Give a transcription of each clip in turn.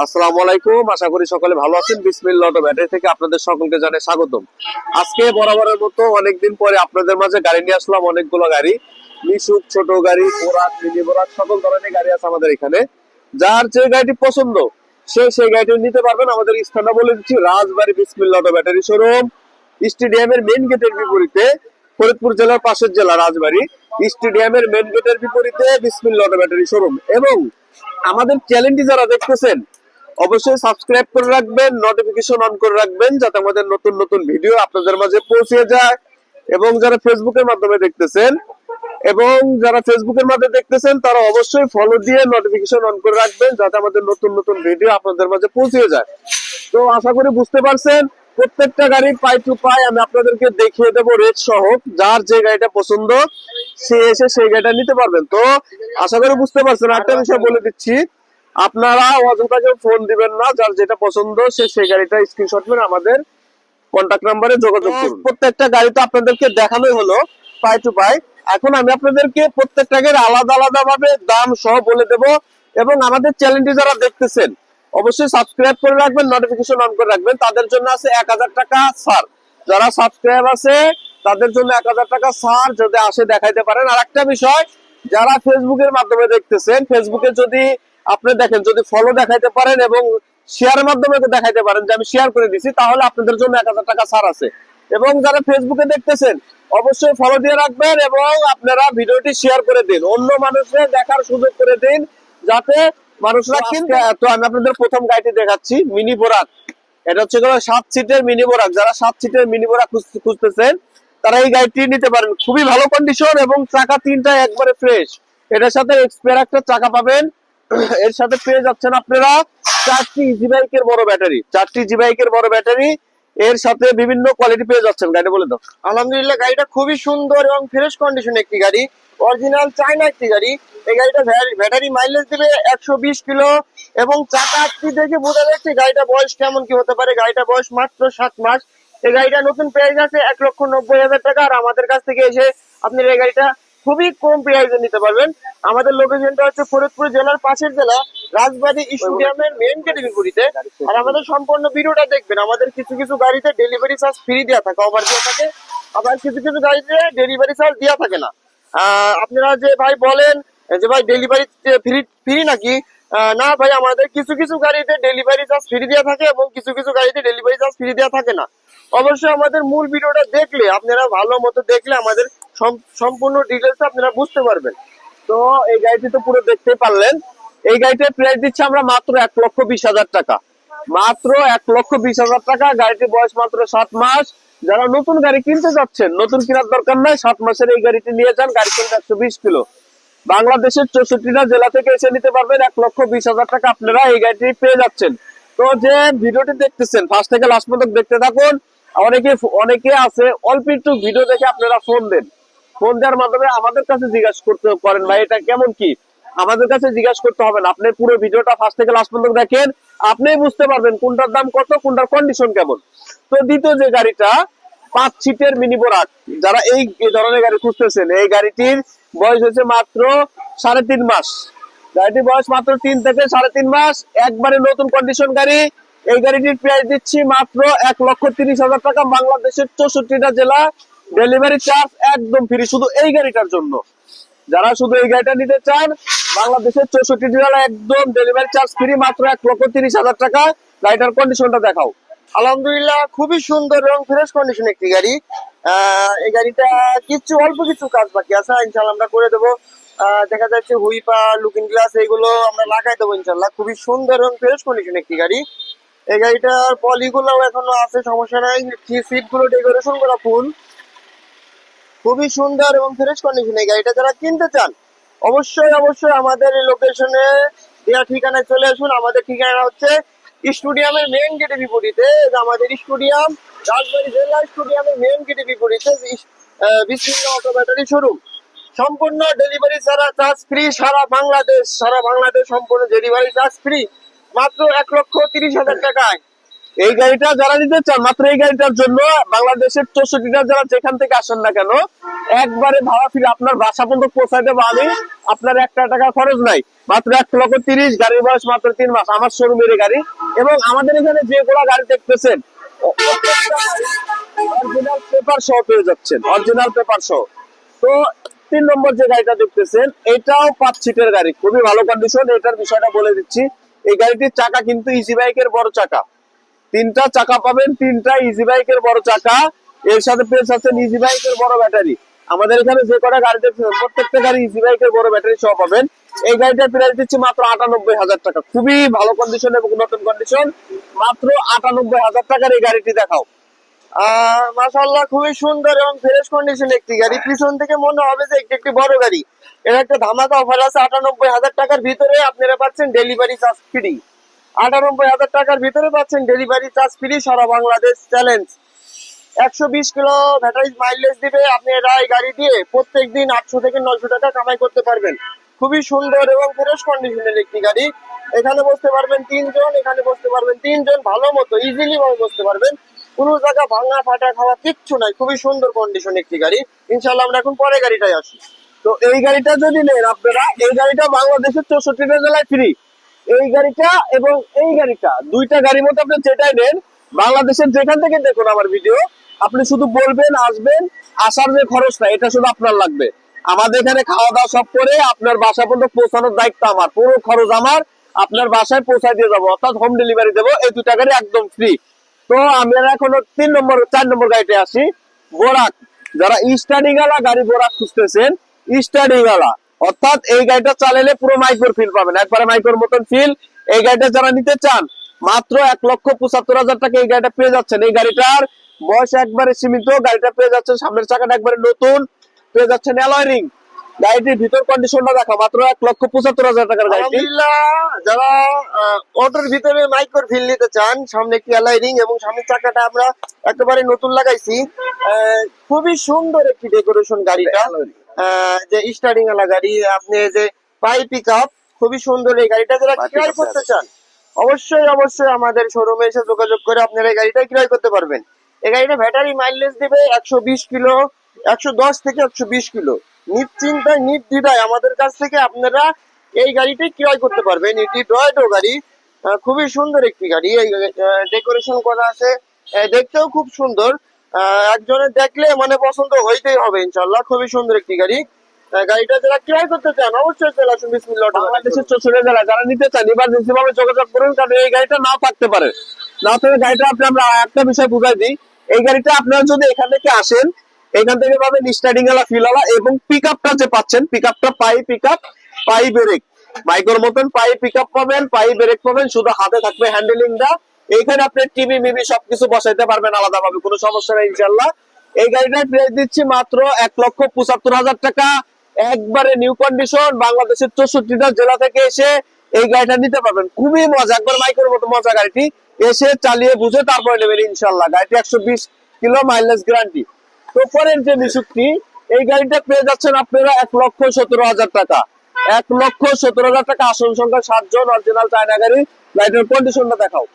আসসালামু আলাইকুম, আশা করি সকলে ভালো আছেন। বিসমিল্লাহ অটো ব্যাটারি থেকে আপনাদের সকলকে জানাই স্বাগতম। আজকে বরাবরের মতো অনেকদিন পরে আপনাদের মাঝে গাড়ি নিয়ে আসলাম। অনেকগুলো গাড়ি, মিশুক, ছোট গাড়ি, বোরাক, মিনি বোরাক, সকল ধরনের গাড়ি আছে আমাদের এখানে। যার যে গাড়িটি পছন্দ সে সেই গাড়িটি নিতে পারবেন। আমাদের স্থানটা বলে দিচ্ছি, রাজবাড়ী বিসমিল্লাহ অটো ব্যাটারি শোরুম, স্টেডিয়ামের মেইন গেটের বিপরীতে, ফরিদপুর জেলার পাশের জেলা রাজবাড়ী। স্টেডিয়ামের মেইন গেটের বিপরীতে বিসমিল্লাহ অটো ব্যাটারি শোরুম। এবং আমাদের চ্যানেলটি যারা দেখতেছেন অবশ্যই সাবস্ক্রাইব করে রাখবেন, নোটিফিকেশন অন করে রাখবেন, যাতে আমাদের নতুন নতুন ভিডিও আপনাদের মাঝে পৌঁছে যায়। এবং যারা ফেসবুকের মাধ্যমে দেখতেছেন তারা অবশ্যই ফলো দিয়ে নোটিফিকেশন অন করে রাখবেন, যাতে আমাদের নতুন নতুন ভিডিও আপনাদের মাঝে পৌঁছে যায়। তো আশা করি বুঝতে পারছেন, প্রত্যেকটা গাড়ি পাই টু পাই আমি আপনাদেরকে দেখিয়ে দেবো রেট সহ। যার যে গাড়িটা পছন্দ সে এসে সেই গাড়িটা নিতে পারবেন। তো আশা করি বুঝতে পারছেন। একটা বিষয় বলে দিচ্ছি, আপনারা অযথা কেউ ফোন দিবেন না। যার যেটা পছন্দ সে সেই গাড়িটা স্ক্রিনশট মেরে আমাদের কন্টাক্ট নাম্বারে যোগাযোগ করুন। প্রত্যেকটা গাড়ি তো আপনাদেরকে দেখানোই হলো পাই টু পাই। এখন আমি আপনাদেরকে প্রত্যেকটা গাড়ি আলাদা আলাদা ভাবে দাম সহ বলে দেব। এবং আমাদের চ্যানেলটি যারা দেখতেছেন অবশ্যই সাবস্ক্রাইব করে রাখবেন, নোটিফিকেশন অন করে রাখবেন। তাদের জন্য আছে 1000 টাকা ছাড়। যারা সাবস্ক্রাইব আছে তাদের জন্য 1000 টাকা ছাড় যদি আসে দেখাইতে পারেন। আর একটা বিষয়, যারা ফেসবুকের মাধ্যমে দেখতেছেন, ফেসবুকে যদি আপনি দেখেন, যদি ফলো দেখাইতে পারেন এবং শেয়ারের মাধ্যমে দেখাইতে পারেন যে আমি শেয়ার করে দিছি, তাহলে আপনাদের জন্য 1000 টাকা ছাড় আছে। এবং যারা ফেসবুকে দেখতেছেন অবশ্যই ফলো দিয়ে রাখবেন এবং আপনারা ভিডিওটি শেয়ার করে দিন, অন্য মানুষের দেখার সুযোগ করে দিন, যাতে মানুষরা কিনতে। তো আমি আপনাদের প্রথম গাড়িটি দেখাচ্ছি, মিনি বোরাক। এটা হচ্ছে 7 সিটের মিনি বোরাক। যারা 7 সিটের মিনি বোরাক খুঁজতেছেন তারা এই গাড়িটি নিতে পারেন। খুবই ভালো কন্ডিশন এবং চাকা তিনটা একবারে ফ্রেশ। এটার সাথে এক্সপায়ার একটা চাকা পাবেন। এর সাথে পেয়ে যাচ্ছেন আপনারা 4টি ইজি বাইকের বড় ব্যাটারি, 4টি ইজি বাইকের বড় ব্যাটারি। এর সাথে বিভিন্ন কোয়ালিটি পেয়ে যাচ্ছেন। গাড়ি বলে দাও। আলহামদুলিল্লাহ, গাড়িটা খুবই সুন্দর এবং ফ্রেশ কন্ডিশন একটি গাড়ি, অরিজিনাল চায়না একটি গাড়ি। এই গাড়িটা ব্যাটারি মাইলেজ দেবে 120 কিলো এবং চাকা আটটি দেখে বোঝা যাচ্ছে গাড়িটা বয়স কেমন কি হতে পারে। গাড়িটা বয়স মাত্র 7 মাস। এই গাড়িটা নতুন প্রাইস আছে 1,90,000 টাকা। আর আমাদের কাছ থেকে এসে আপনি এই গাড়িটা খুবই কম প্রাইসে নিতে পারবেন। আমাদের লোকেশনটা হচ্ছে ফরিদপুর জেলার পাশের জেলা, রাজবাড়ী স্টেডিয়ামের মেইন গেটের বিপরীতে। আর আমাদের সম্পূর্ণ ভিডিওটা দেখবেন। আমাদের কিছু কিছু গাড়িতে ডেলিভারি চার্জ ফ্রি দেওয়া থাকে, অফার দেওয়া থাকে। আবার কিছু কিছু গাড়িতে ডেলিভারি চার্জ দেওয়া থাকে না। আপনারা যে ভাই বলেন যে ভাই ডেলিভারি ফ্রি ফ্রি নাকি, না ভাই, আমাদের কিছু কিছু গাড়িতে ডেলিভারি চার্জ ফ্রি দেওয়া থাকে এবং কিছু কিছু গাড়িতে ডেলিভারি চার্জ ফ্রি দেওয়া থাকে না। অবশ্যই আমাদের মূল ভিডিওটা দেখলে, আপনারা ভালো মতো দেখলে আমাদের সম্পূর্ণ ডিটেলস আপনারা বুঝতে পারবেন। তো এই গাড়িটি তো পুরো দেখতে পারলেন। এই গাড়িটার প্রাইস দিচ্ছি আমরা মাত্র 1,20,000 টাকা। মাত্র 1,20,000 টাকা। গাড়িটির বয়স মাত্র 7 মাস। যারা নতুন গাড়ি কিনতে যাচ্ছেন, নতুন কেনার দরকার নাই, 7 মাসের এই গাড়িটি নিয়ে যান। গাড়ি চলবে 120 কিলো। বাংলাদেশের 64টা জেলা থেকে এসে নিতে পারবেন। 1,20,000 টাকা আপনারা এই গাড়িটি পেয়ে যাচ্ছেন। তো যে ভিডিওটি দেখতেছেন ফার্স্ট থেকে লাস্ট পর্যন্ত দেখতে থাকুন। অনেকে আছে অল্প একটু ভিডিও দেখে আপনারা ফোন দেন। ফোন দেওয়ার মাধ্যমে আমাদের কাছে জিজ্ঞাসা করতে পারেন ভাই এটা কেমন কি। আমাদের কাছে জিজ্ঞাসা করতে হবে না, আপনি পুরো ভিডিওটা ফার্স্ট থেকে লাস্ট পর্যন্ত দেখেন, আপনিই বুঝতে পারবেন কোনটার দাম কত, কোনটার কন্ডিশন কেমন। তো দ্বিতীয় যে গাড়িটা 5 সিটের মিনি বোরাক, যারা এই ধরনের গাড়ি খুঁজতেছেন, এই গাড়িটির বয়স হচ্ছে মাত্র 3.5 মাস। গাড়িটির বয়স মাত্র 3 থেকে 3.5 মাস, একবারে নতুন কন্ডিশন গাড়ি। এই গাড়িটির প্রাইস দিচ্ছি মাত্র 1,30,000 টাকা। বাংলাদেশের 64টা জেলা, ডেলিভারি চার্জ একদম ফ্রি শুধু এই গাড়িটার জন্য। যারা শুধু এই গাড়িটা নিতে চান, বাংলাদেশের 64 জেলা একদম ডেলিভারি চার্জ ফ্রি, মাত্র 1,30,000 টাকা। গাড়িটার কন্ডিশনটা দেখাও। আলহামদুলিল্লাহ, খুবই সুন্দর এবং ফ্রেশ কন্ডিশন একটি গাড়ি। এই গাড়িটা অল্প কিছু কাজ বাকি আছে, ইনশাল্লাহ আমরা করে দেবো। দেখা যাচ্ছে হুইপা, লুকিং গ্লাস এগুলো আমরা লাগাই দেবো ইনশাল্লাহ। খুবই সুন্দর এবং ফ্রেশ কন্ডিশন একটি গাড়ি। এই গাড়িটার পলিগুলো এখনো আছে, সমস্যা নাই। সিট গুলো ডেকোরেশন করা ফুল, খুবই সুন্দর এবং ফ্রেশ কন্ডিশন। এই গাড়িটা যারা কিনতে চান অবশ্যই অবশ্যই আমাদের লোকেশনে দেওয়া ঠিকানায় চলে আসুন। আমাদের ঠিকানা হচ্ছে স্টেডিয়ামের মেইন গেটের বিপরীতে। আমাদের স্টেডিয়াম, রাজবাড়ী জেলা স্টেডিয়ামের মেইন গেটের বিপরীতে বিসমিল্লাহ অটো ব্যাটারি শোরুম। সম্পূর্ণ ডেলিভারি ছাড়া চার্জ ফ্রি, সারা বাংলাদেশ সম্পূর্ণ ডেলিভারি চার্জ ফ্রি, মাত্র 1,30,000 টাকায়। এই গাড়িটা যারা নিতে চান, মাত্র এই গাড়িটার জন্য বাংলাদেশের 64টা জেলা যেখান থেকে আসেন না কেন, একবারে ভাড়া ফিরে আপনার বাসা পর্যন্ত পৌঁছায় দেবো আমি। আপনার 1 টাকা খরচ নাই, মাত্র 1,30,000। গাড়ির বয়স মাত্র 3 মাস, আমার শোরুমের গাড়ি। এবং আমাদের এখানে যেগুলো গাড়ি দেখতেছেন অরিজিনাল পেপার সহ পেয়ে যাচ্ছেন, অরিজিনাল পেপার সহ। তো 3 নম্বর যে গাড়িটা দেখতেছেন, এটাও 5 সিটের গাড়ি, খুবই ভালো কন্ডিশন। এটার বিষয়টা বলে দিচ্ছি, এই গাড়িটির চাকা কিন্তু ইজি বাইকের বড় চাকা, 3টা চাকা পাবেন, 3টা ইজি বাইকের বড় চাকা। এর সাথে পেয়ে যাচ্ছেন ইজি বাইকের বড় ব্যাটারি। আমাদের এখানে যে কটা গাড়ি দেখছেন প্রত্যেকটা গাড়ি ইজি বাইকের বড় ব্যাটারি সহ পাবেন। এই গাড়িটার প্রাইস দিচ্ছি মাত্র 98,000 টাকা, খুবই ভালো কন্ডিশন এবং নতুন কন্ডিশন। মাত্র 98,000 টাকার এই গাড়িটি দেখাও। মাশাআল্লাহ, খুবই সুন্দর এবং ফ্রেশ কন্ডিশন একটি গাড়ি। পিছন থেকে মনে হবে যে একটি বড় গাড়ি। এর একটা ধামাকা অফার আছে, 98,000 টাকার ভিতরে আপনারা পাচ্ছেন ডেলিভারি চার্জ ফ্রি। 98,000 টাকার ভিতরে পাচ্ছেন ডেলিভারি চার্জ ফ্রি, সারা Bangladesh challenge. 120 kilo battery mileage দিবে। আপনারা এই গাড়ি দিয়ে প্রত্যেকদিন 800 থেকে 900 টাকা কামাই করতে পারবেন। খুবই সুন্দর এবং ফ্রেশ কন্ডিশনের একটি গাড়ি। এখানে বসতে পারবেন 3 জন, এখানে বসতে পারবেন 3 জন, ভালো মতো ইজিলি ভাবে বসতে পারবেন। কোনো জায়গা ভাঙা ফাটা খাওয়া কিচ্ছু নাই, খুবই সুন্দর কন্ডিশন একটি গাড়ি। ইনশাআল্লাহ আমরা এখন পরে গাড়িটাই আসি। তো এই গাড়িটা যদি নেন আপনারা, এই গাড়িটা বাংলাদেশের 64টা জেলায় ফ্রি। এই গাড়িটা এবং এই গাড়িটা, দুইটা গাড়ির মধ্যে আপনি যেটাই নেন, বাংলাদেশের যেখান থেকে দেখুন আমার ভিডিও, আপনি শুধু বলবেন, আসবেন, আসার যে খরচটা এটা শুধু আপনার লাগবে। আমাদের এখানে খাওয়া দাওয়া সব করে আপনার বাসা পর্যন্ত পৌঁছানোর দায়িত্ব আমার, পুরো খরচ আমার। আপনার বাসায় পৌঁছায় দিয়ে যাবো, অর্থাৎ হোম ডেলিভারি দেবো। এই 2টা গাড়ি একদম ফ্রি। তো আমরা এখন 4 নম্বর গাড়িতে আসি, বোরাক। যারা স্টার্টিং ওয়ালা গাড়ি বোরাক খুঁজতেছেন, স্টার্টিং ওয়ালা, অর্থাৎ এই গাড়িটা চালালে পুরো মাইক্রোর ফিল পাবেন, একবারে মাইক্রোর মতন ফিল। এই গাড়িটা যারা নিতে চান, মাত্র 1,75,000 টাকা এই গাড়িটা পেয়ে যাচ্ছেন। এই গাড়িটার বয়স একবারে সীমিত, গাড়িটা পেয়ে যাচ্ছেন সামনের চাকাটা একবারে নতুন, পেয়ে যাচ্ছেন অ্যালয় রিং। গাড়িটির ভিতর কন্ডিশনটা দেখা, মাত্র 1,75,000 টাকার গাড়িটি। আলহামদুলিল্লাহ, যারা অটোর ভিতরে মাইক্রোর ফিল নিতে চান, সামনে একটি অ্যালয় রিং এবং সামনের চাকাটা আমরা একেবারে নতুন লাগাইছি। খুবই সুন্দর একটি ডেকোরেশন গাড়িটা। যে স্টার্টিং ওয়ালা গাড়ি, আপনি যে পাই পিক আপ, খুবই সুন্দর এই গাড়িটা। যারা ক্রয় করতে চান, অবশ্যই অবশ্যই আমাদের শোরুমে এসে যোগাযোগ করে আপনারা এই গাড়িটা ক্রয় করতে পারবেন। এই গাড়িটা ব্যাটারি মাইলেজ দিবে 120 কিলো, 110 থেকে 120 কিলো। নিশ্চিন্তায় নির্দ্বিধায় আমাদের কাছ থেকে আপনারা এই গাড়িটি ক্রয় করতে পারবেন। এটি টয়োটা গাড়ি, খুবই সুন্দর একটি গাড়ি। এই ডেকোরেশন করা আছে, দেখতেও খুব সুন্দর। একজনের দেখলে মানে পছন্দ হইতেই হবে ইনশাল্লাহ। খুবই সুন্দর একটি গাড়ি। গাড়িটা যারা ক্রয় করতে চান অবশ্যই চলে আসুন বিসমিল্লাহ। বাংলাদেশের 64 জেলা যারা নিতে চান, ইমার্জেন্সি ভাবে যোগাযোগ করুন, কারণ এই গাড়িটা নাও থাকতে পারে। না থাকলে গাড়িটা আমরা একটা বিষয় বুঝাই দিই, এই গাড়িটা আপনারা যদি এখান থেকে আসেন, এখান থেকে পাবেন স্টার্টিং ওয়ালা, ফিল ওয়ালা, এবং পিক আপটা যে পাচ্ছেন, পিক আপটা পাই পিক আপ, পাই ব্রেক, বাইকের মতন পাই পিক আপ পাবেন, পাই ব্রেক পাবেন, শুধু হাতে থাকবে হ্যান্ডেলিংটা। এইখানে আপনি টিভি মিভি সবকিছু বসাইতে পারবেন আলাদাভাবে, কোনো সমস্যা নেই ইনশাল্লাহ। এই গাড়িটার প্রাইস দিচ্ছি মাত্র 1,75,000 টাকা, একবারে নিউ কন্ডিশন। বাংলাদেশের 64টা জেলা থেকে এসে এই গাড়িটা নিতে পারবেন, খুবই মজা, একবার মাইকের মতো মজা। গাড়িটি এসে চালিয়ে বুঝে তারপরে নেবেন ইনশাল্লাহ। গাড়িটি 120 কিলো মাইলেজ গ্যারান্টি। তো পরের যে মিশুকটি, এই গাড়িটা পেয়ে যাচ্ছেন আপনারা 1,17,000 টাকা, 1,17,000 টাকা। আসন সংখ্যা 7 জন, অরিজিনাল চায়না গাড়ি। গাড়িটার কন্ডিশনটা দেখাও।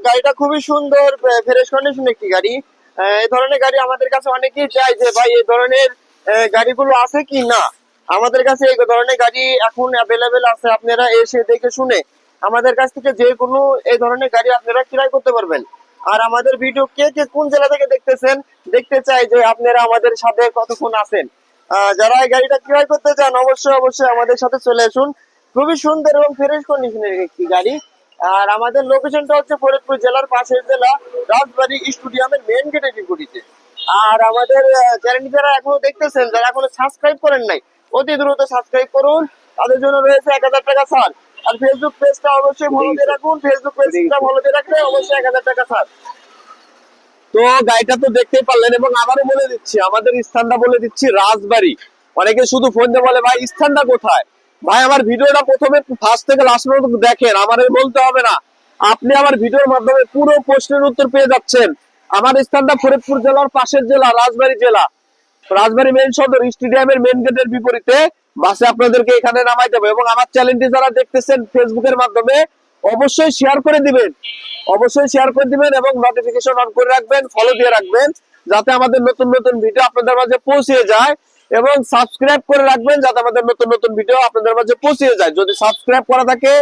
গাড়িটা খুবই সুন্দর, ফ্রেশ কন্ডিশন একটি গাড়ি। এই ধরনের গাড়ি আমাদের কাছে অনেকেই চাই যে ভাই এই ধরনের গাড়িগুলো আছে কি না। আমাদের কাছে এই ধরনের গাড়ি এখন অ্যাভেলেবেল আছে। আপনারা এসে দেখে শুনে আমাদের কাছ থেকে যে কোনো এই ধরনের গাড়ি আপনারা ক্রয় করতে পারবেন। আর আমাদের ভিডিও কে কে কোন জেলা থেকে দেখতেছেন, দেখতে চাই যে আপনারা আমাদের সাথে কতক্ষণ আছেন। যারা এই গাড়িটা ক্রয় করতে চান অবশ্যই অবশ্যই আমাদের সাথে চলে আসুন। খুবই সুন্দর এবং ফ্রেশ কন্ডিশনের একটি গাড়ি। আর আমাদের লোকেশনটা হচ্ছে ফরিদপুর জেলার পাশের জেলা রাজবাড়ী স্টেডিয়ামের মেন গেটের বিপরীতে। আর আমাদের চ্যানেলটি যারা এখনো দেখতেছেন, যারা এখনো সাবস্ক্রাইব করেন নাই, অতি দ্রুত সাবস্ক্রাইব করুন। তাদের জন্য রয়েছে 1,000 টাকা ছাড়। আর ফেসবুক পেজটা অবশ্যই ফলো দিয়ে রাখুন, ফেসবুক পেজটা ফলো দিয়ে রাখলে অবশ্যই 1,000 টাকা ছাড়। তো গাড়িটা তো দেখতেই পারলেন, এবং আবারও বলে দিচ্ছি, আমাদের স্থানটা বলে দিচ্ছি রাজবাড়ী। অনেকে শুধু ফোন দিয়ে বলে ভাই স্থানটা কোথায়। ভাই আমার ভিডিওটা প্রথমে ফার্স্ট থেকে লাস্ট পর্যন্ত দেখেন, আমার বলতে হবে না। আপনি আমার ভিডিওর মাধ্যমে পুরো প্রশ্নের উত্তর পেয়ে যাচ্ছেন। আমার স্থানটা ফরিদপুর জেলার পাশের জেলা রাজবাড়ী জেলা, রাজবাড়ী মেইন সদর স্টেডিয়ামের মেইন গেটের বিপরীতে। বাসে আপনাদেরকে এখানে নামাই দেবো। এবং আমার চ্যানেলটি যারা দেখতেছেন ফেসবুকের মাধ্যমে, অবশ্যই শেয়ার করে দিবেন, অবশ্যই শেয়ার করে দিবেন এবং নোটিফিকেশন অন করে রাখবেন, ফলো দিয়ে রাখবেন, যাতে আমাদের নতুন নতুন ভিডিও আপনাদের মাঝে পৌঁছে যায়। এবং সাবস্ক্রাইব করে রাখবেন যাতে আমাদের নতুন নতুন ভিডিও আপনাদের মাঝে পৌঁছে যায়। যদি সাবস্ক্রাইব করা থাকে,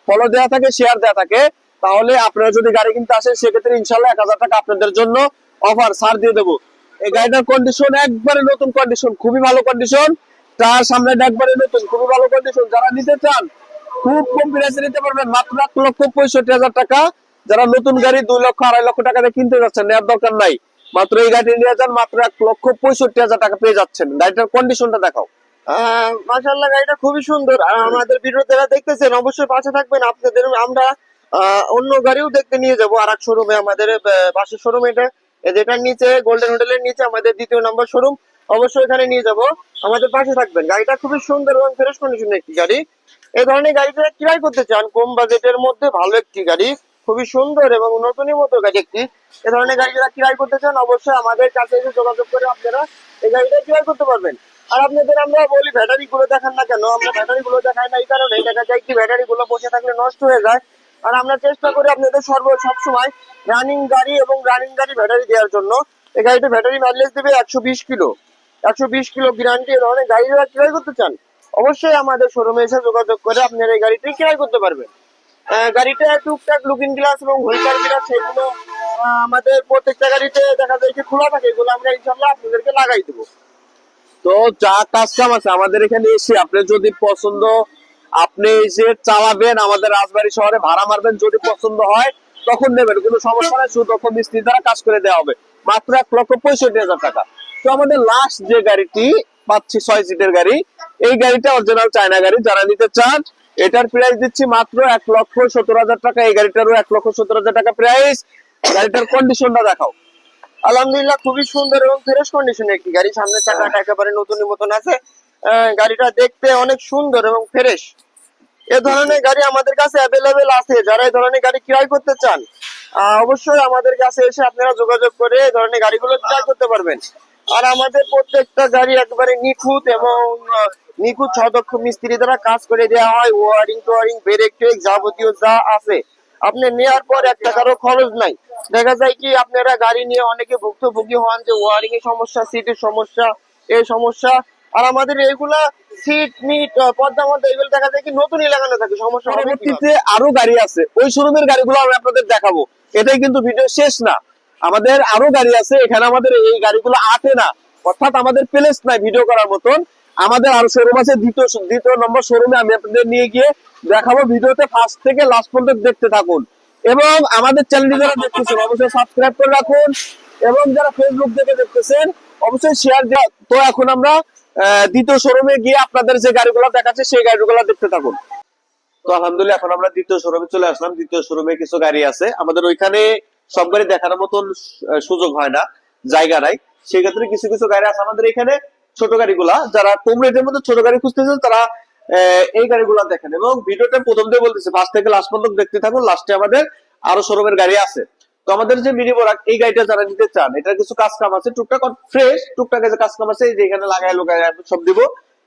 ফলো দেওয়া থাকে, শেয়ার দেওয়া থাকে, তাহলে আপনারা যদি গাড়ি কিনতে আসেন সেক্ষেত্রে ইনশাল্লাহ 1000 টাকা আপনাদের জন্য অফার ছাড় দিয়ে দেবো। এই গাড়িটার কন্ডিশন একবারে নতুন কন্ডিশন, খুবই ভালো কন্ডিশন। তার সামনে একবারে নতুন, খুবই ভালো কন্ডিশন। যারা নিতে চান খুব কম প্রাইসে নিতে পারবেন, মাত্র 1,65,000 টাকা। যারা নতুন গাড়ি 2 লক্ষ 2.5 লক্ষ টাকা দিয়ে কিনতে যাচ্ছেন, নেওয়ার দরকার নাই, মাত্র এই গাড়ি নিয়ে যান, মাত্র 1,65,000 টাকা পেয়ে যাচ্ছেন। গাড়িটার কন্ডিশনটা দেখাও। মাশাআল্লাহ, গাড়িটা খুবই সুন্দর। আর আমাদের ভিডিও যারা দেখতেছেন অবশ্যই পাশে থাকবেন। আপনাদের আমরা অন্য গাড়িও দেখতে নিয়ে যাবো আর এক শোরুমে, আমাদের পাশের শোরুম এটা, যেটার নিচে গোল্ডেন হোটেলের নিচে আমাদের 2য় নম্বর শোরুম। অবশ্যই এখানে নিয়ে যাব, আমাদের পাশে থাকবেন। গাড়িটা খুবই সুন্দর এবং ফ্রেশ কন্ডিশনের একটি গাড়ি। এই ধরনের গাড়িটা ক্রয় করতে চান কম বাজেটের মধ্যে, ভালো একটি গাড়ি, খুবই সুন্দর এবং নতুনের মতো গাড়ি একটি। এই ধরনের গাড়ি যারা ক্রয় করতে চান অবশ্যই আমাদের কাছে এসে যোগাযোগ করে আপনারা এই গাড়িটা ক্রয় করতে পারবেন। আর আপনাদের আমরা বলি ব্যাটারি গুলো দেখান না কেন, আমরা ব্যাটারি গুলো দেখাই না এই কারণে, দেখা যায় কি ব্যাটারি গুলো বসে থাকলে নষ্ট হয়ে যায়। আর আমরা চেষ্টা করি আপনাদের সবসময় রানিং গাড়ি এবং রানিং গাড়ি ব্যাটারি দেওয়ার জন্য। এই গাড়িটা ব্যাটারি মাইলেজ দেবে 120 কিলো, 120 কিলো গ্যারান্টি। এই ধরনের গাড়ি যারা ক্রয় করতে চান অবশ্যই আমাদের শোরুমে এসে যোগাযোগ করে আপনারা এই গাড়িটি ক্রয় করতে পারবেন। গাড়িটা টুকটাক লুকিং গ্লাস এবং হুইপার গ্লাস সেগুলো আমাদের প্রত্যেকটা গাড়িতে দেখা যায় যে খোলা থাকে, এগুলো আমরা ইনশাল্লাহ আপনাদেরকে লাগাই দেবো। তো যা কাজ কাম আছে আমাদের এখানে এসে আপনি যদি পছন্দ, আপনি এসে চালাবেন, আমাদের রাজবাড়ী শহরে ভাড়া মারবেন, যদি পছন্দ হয় তখন নেবেন, কোনো সমস্যা নাই, সুদক্ষ মিস্ত্রি দ্বারা কাজ করে দেওয়া হবে, মাত্র 1,65,000 টাকা। তো আমাদের লাস্ট যে গাড়িটি পাচ্ছি 6 সিটের গাড়ি, এই গাড়িটা অরিজিনাল চায়না গাড়ি। যারা নিতে চান এটার প্রাইস দিচ্ছি মাত্র 1,17,000 টাকা। এই গাড়িটারও 1,17,000 টাকা প্রাইস। গাড়িটার কন্ডিশনটা দেখাও। আলহামদুলিল্লাহ, খুবই সুন্দর এবং ফ্রেশ কন্ডিশনে একটি গাড়ি। সামনের চাকাটা একেবারে নতুনের মতন আছে। গাড়িটা দেখতে অনেক সুন্দর এবং ফ্রেশ। এ ধরনের গাড়ি আমাদের কাছে অ্যাভেলেবেল আছে। যারা এই ধরনের গাড়ি ক্রয় করতে চান অবশ্যই আমাদের কাছে এসে আপনারা যোগাযোগ করে এই ধরনের গাড়িগুলো ক্রয় করতে পারবেন। আর আমাদের প্রত্যেকটা গাড়ি একবারে নিখুঁত এবং নিখুঁত সদক্ষ মিস্ত্রি দ্বারা কাজ করে দেওয়া হয়। ওয়ারিং টোয়ারিং, ব্রেক টেক যাবতীয় যা আছে আপনি নেওয়ার পর 1 টাকারও খরচ নাই। দেখা যায় কি আপনারা গাড়ি নিয়ে অনেকে ভুক্তভোগী হন যে ওয়ারিং এর সমস্যা, সিটের সমস্যা, এই সমস্যা। আর আমাদের এইগুলা সিট মিট পর্দা মধ্যে এগুলো দেখা যায় কি নতুনই লাগানো থাকে, সমস্যা হবে কিভাবে? পরবর্তীতে আরো গাড়ি আছে, ওই শোরুমের গাড়িগুলো আমি আপনাদের দেখাবো। এটাই কিন্তু ভিডিও শেষ না, আমাদের আরো গাড়ি আছে এখানে। আমাদের এই গাড়িগুলো আটে না, অর্থাৎ আমাদের প্লেস নাই ভিডিও করার মতন। আমাদের আরো শোরুম আছে, দ্বিতীয় নম্বর শোরুমে আমি আপনাদের নিয়ে গিয়ে দেখাবো। ভিডিওতে ফার্স্ট থেকে লাস্ট পর্যন্ত দেখতে থাকুন এবং আমাদের চ্যানেলটি যারা দেখতেছেন অবশ্যই সাবস্ক্রাইব করে রাখুন এবং যারা ফেসবুক থেকে দেখতেছেন অবশ্যই শেয়ার দেওয়া। তো এখন আমরা দ্বিতীয় শোরুমে গিয়ে আপনাদের যে গাড়িগুলো দেখাচ্ছে সেই গাড়িগুলো দেখতে থাকুন। তো আলহামদুলিল্লাহ এখন আমরা দ্বিতীয় শোরুমে চলে আসলাম। দ্বিতীয় শোরুমে কিছু গাড়ি আছে, আমাদের ওইখানে সব গাড়ি দেখানোর মতন সুযোগ হয় না, জায়গা নাই। সেক্ষেত্রে কিছু কিছু গাড়ি আছে আমাদের এখানে, ছোট গাড়িগুলা। যারা কম রেটের মধ্যে ছোট গাড়ি খুঁজতেছেন তারা এই গাড়িগুলা দেখেন এবং ভিডিওটা প্রথম দিয়ে বলতেছে ফার্স্ট থেকে লাস্ট পর্যন্ত দেখতে থাকুন। লাস্টে আমাদের আরো শোরুমের গাড়ি আছে। তো আমাদের যে মিনি বোরাক এই গাড়িটা যারা নিতে চান, এটার কিছু কাজ কাম আছে, টুকটাক ফ্রেশ, টুকটাক কাজ কাম আছে। এই যে এখানে লাগাই লোকায় সব দিব।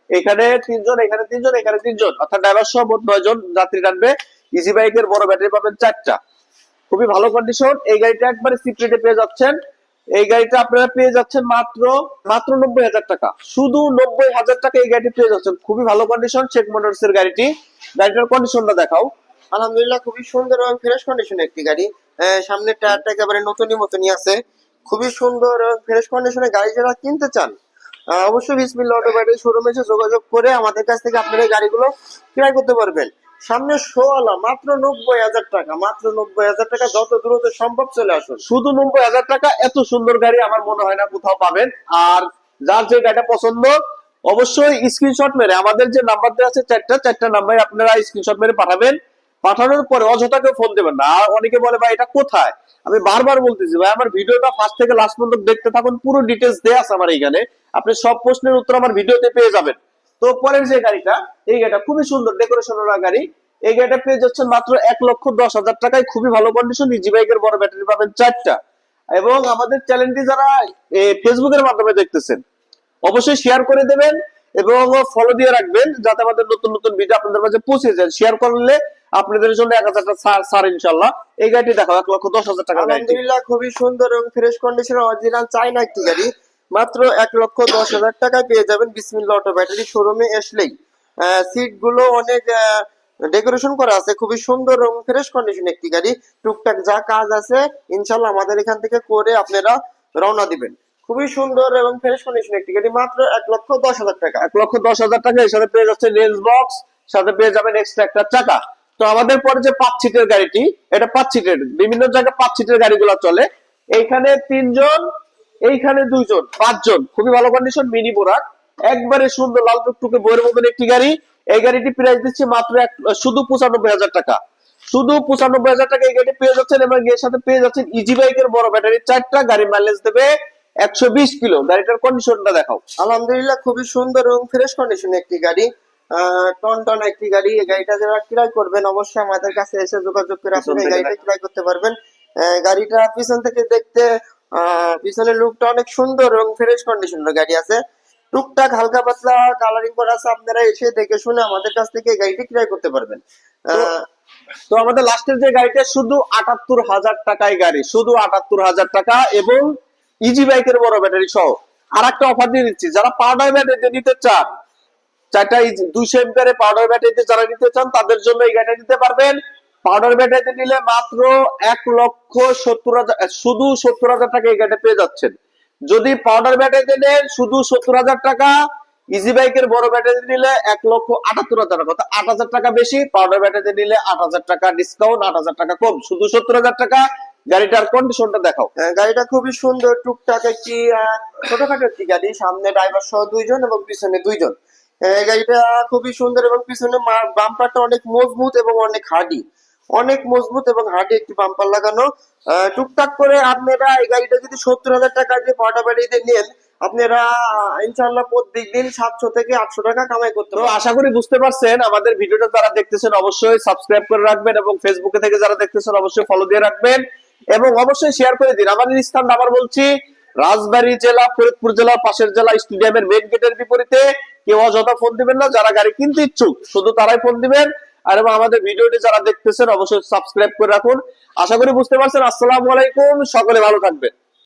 এখানে 3 জন, এখানে 3 জন, এখানে 3 জন, অর্থাৎ ড্রাইভার সহ মোট 9 জন যাত্রী টানবে। ইজি বাইকের বড় ব্যাটারি পাবেন 4টা, খুবই ভালো কন্ডিশন। এই গাড়িটা একবারে সিক্রেটে পেয়ে যাচ্ছেন। এই গাড়িটা আপনারা পেয়ে যাচ্ছেন মাত্র 90,000 টাকা, শুধু 90,000 টাকা এই গাড়িটি পেয়ে যাচ্ছেন। খুবই ভালো কন্ডিশন, শেখ মোটরস এর গাড়িটি। গাড়িটার কন্ডিশনটা দেখাও। আলহামদুলিল্লাহ, খুবই সুন্দর এবং ফ্রেশ কন্ডিশনে একটি গাড়ি। সামনের টায়ারটা একেবারে নতুনই মতনই আছে। খুবই সুন্দর এবং ফ্রেশ কন্ডিশনে গাড়ি যারা কিনতে চান অবশ্যই বিসমিল্লাহ অটো ব্যাটারি শোরুমে এসে যোগাযোগ করে আমাদের কাছ থেকে আপনারা এই গাড়িগুলো ক্রয় করতে পারবেন। সামনে শোয়ালা মাত্র 90,000 টাকা, মাত্র 90,000 টাকা। যত দ্রুত সম্ভব চলে আসুন। শুধু 90,000 টাকা এত সুন্দর গাড়ি আমার মনে হয় না কোথাও পাবেন। আর যার যে গাড়িটা পছন্দ অবশ্যই স্ক্রিনশট মেরে আমাদের যে নাম্বার দেওয়া আছে 4টা নাম্বারে আপনারা স্ক্রিনশট মেরে পাঠাবেন। পাঠানোর পরে অযথা কেউ ফোন দেবেন না। আর অনেকে বলে ভাই এটা কোথায়, আমি বারবার বলতেছি ভাই আমার ভিডিওটা ফার্স্ট থেকে লাস্ট পর্যন্ত দেখতে থাকুন, পুরো ডিটেলস দেয়া আছে আমার এইখানে। আপনি সব প্রশ্নের উত্তর আমার ভিডিওতে পেয়ে যাবেন। তো পরের যে গাড়িটা, এই গাড়িটা খুবই সুন্দর ডেকোরেশন গাড়ি। এই গাড়িটা পেয়ে যাচ্ছেন মাত্র 1,10,000 টাকায়, খুবই ভালো কন্ডিশন। ইজি বাইকের বড় ব্যাটারি পাবেন 4টা। এবং আমাদের চ্যানেলটি যারা ফেসবুকের মাধ্যমে দেখতেছেন অবশ্যই শেয়ার করে দেবেন এবং ফলো দিয়ে রাখবেন যাতে আমাদের নতুন নতুন ভিডিও আপনাদের মাঝে পৌঁছে যায়। শেয়ার করলে আপনাদের জন্য 1000 টাকা ছাড় ইনশাল্লাহ। এই গাড়িটি দেখো 1,10,000 টাকা গাড়িটি। আলহামদুলিল্লাহ খুবই সুন্দর এবং ফ্রেশ কন্ডিশনের অরিজিনাল চায়না একটি গাড়ি মাত্র 1,10,000 টাকায় পেয়ে যাবেন বিসমিল্লাহ অটো ব্যাটারি শোরুমে আসলেই। সিট গুলো অনেক ডেকোরেশন করা আছে, খুবই সুন্দর এবং ফ্রেশ কন্ডিশন একটি গাড়ি। টুকটাক যা কাজ আছে ইনশাল্লাহ আমাদের এখান থেকে করে আপনারা রওনা দিবেন। খুবই সুন্দর এবং ফ্রেশ কন্ডিশন একটি গাড়ি মাত্র 1,10,000 টাকা। 1,10,000 টাকা এর সাথে পেয়ে যাচ্ছে লেন্স বক্স, সাথে পেয়ে যাবেন এক্সট্রা একটা চাকা। তো আমাদের পরে যে 5 সিটের গাড়িটি, এটা 5 সিটের, বিভিন্ন জায়গায় 5 সিটের গাড়িগুলো চলে। এইখানে 3 জন, এইখানে 2 জন, 5 জন, খুবই ভালো কন্ডিশন মিনি বোরাক, একবারে সুন্দর লাল টুকটুকে বইয়ের মতন একটি গাড়ি। এই গাড়িটি প্রাইস দিচ্ছি মাত্র শুধু 95,000 টাকা। শুধু 95,000 টাকা এই গাড়ি পেয়ে যাচ্ছেন, এবং এর সাথে পেয়ে যাচ্ছেন ইজি বাইকের বড় ব্যাটারি 4টা, গাড়ি মাইলেজ দেবে 120 কিলো। গাড়িটার কন্ডিশনটা দেখাও। আলহামদুলিল্লাহ খুবই সুন্দর এবং ফ্রেশ কন্ডিশন একটি গাড়ি, টন একটি গাড়ি। এই গাড়িটা যারা ক্রয় করবেন অবশ্যই আমাদের কাছে এসে যোগাযোগ করে আপনারা এই গাড়িটা ক্রয় করতে পারবেন। গাড়িটা পিছন থেকে দেখতে পিছনের লুকটা অনেক সুন্দর এবং ফ্রেশ কন্ডিশনের গাড়ি আছে। টুকটাক হালকা পাতলা কালারিং করা আছে, আপনারা এসে দেখে শুনে আমাদের কাছ থেকে এই গাড়িটি ক্রয় করতে পারবেন। তো আমাদের লাস্টের যে গাড়িটা শুধু 78,000 টাকায় গাড়ি, শুধু 78,000 টাকা, এবং ইজি বাইকের বড় ব্যাটারি সহ। আর একটা অফার দিয়ে দিচ্ছি, যারা পাউডার ব্যাটারি নিতে চান, 4টা 200 এম্পিয়ারের পাউডার ব্যাটারিতে যারা নিতে চান তাদের জন্য এই গাড়িটা নিতে পারবেন। পাউডার ব্যাটারিতে নিলে মাত্র 1,70,000, শুধু 70,000 টাকা এই গাড়িটা পেয়ে যাচ্ছেন। যদি পাউডার ব্যাটারিতে নেন শুধু 70,000 টাকা, ইজি বাইকের বড় ব্যাটারি নিলে 1,78,000 টাকা, অর্থাৎ 8,000 টাকা বেশি। পাউডার ব্যাটারি নিলে 8,000 টাকা ডিসকাউন্ট, 8,000 টাকা কম, শুধু 70,000 টাকা। গাড়িটার কন্ডিশনটা দেখাও। গাড়িটা খুবই সুন্দর, টুকটাক একটি ছোটখাটো একটি গাড়ি, সামনে ড্রাইভার সহ 2 জন এবং পিছনে 2 জন। এই গাড়িটা খুবই সুন্দর এবং পিছনে বাম্পারটা অনেক মজবুত এবং অনেক হার্ডি, অনেক মজবুত এবং হার্ডি একটি বাম্পার লাগানো। টুকটাক করে আপনারা এই গাড়িটা যদি 70,000 টাকা দিয়ে পাউডার ব্যাটারিতে নেন, আপনারা ইনশাআল্লাহ প্রত্যেক দিন 700 থেকে 800 টাকা কামাই করতে তো পারবেন। আশা করি বুঝতে পারছেন। আমাদের ভিডিওটা যারা দেখতেছেন অবশ্যই সাবস্ক্রাইব করে রাখবেন, এবং ফেসবুকে থেকে যারা দেখতেছেন অবশ্যই ফলো দিয়ে রাখবেন, এবং অবশ্যই শেয়ার করে দিন। আমাদের স্থানটা আবার বলছি, রাজবাড়ী জেলা, ফরিদপুর জেলার পাশের জেলা, স্টেডিয়ামের মেইন গেটের বিপরীতে। কেউ অযথা ফোন দিবেন না, যারা গাড়ি কিনতে ইচ্ছুক শুধু তারাই ফোন দিবেন। আর এবং আমাদের ভিডিওটি যারা দেখতেছেন অবশ্যই সাবস্ক্রাইব করে রাখুন। আশা করি বুঝতে পারছেন। আসসালামু আলাইকুম, সকলে ভালো থাকবেন।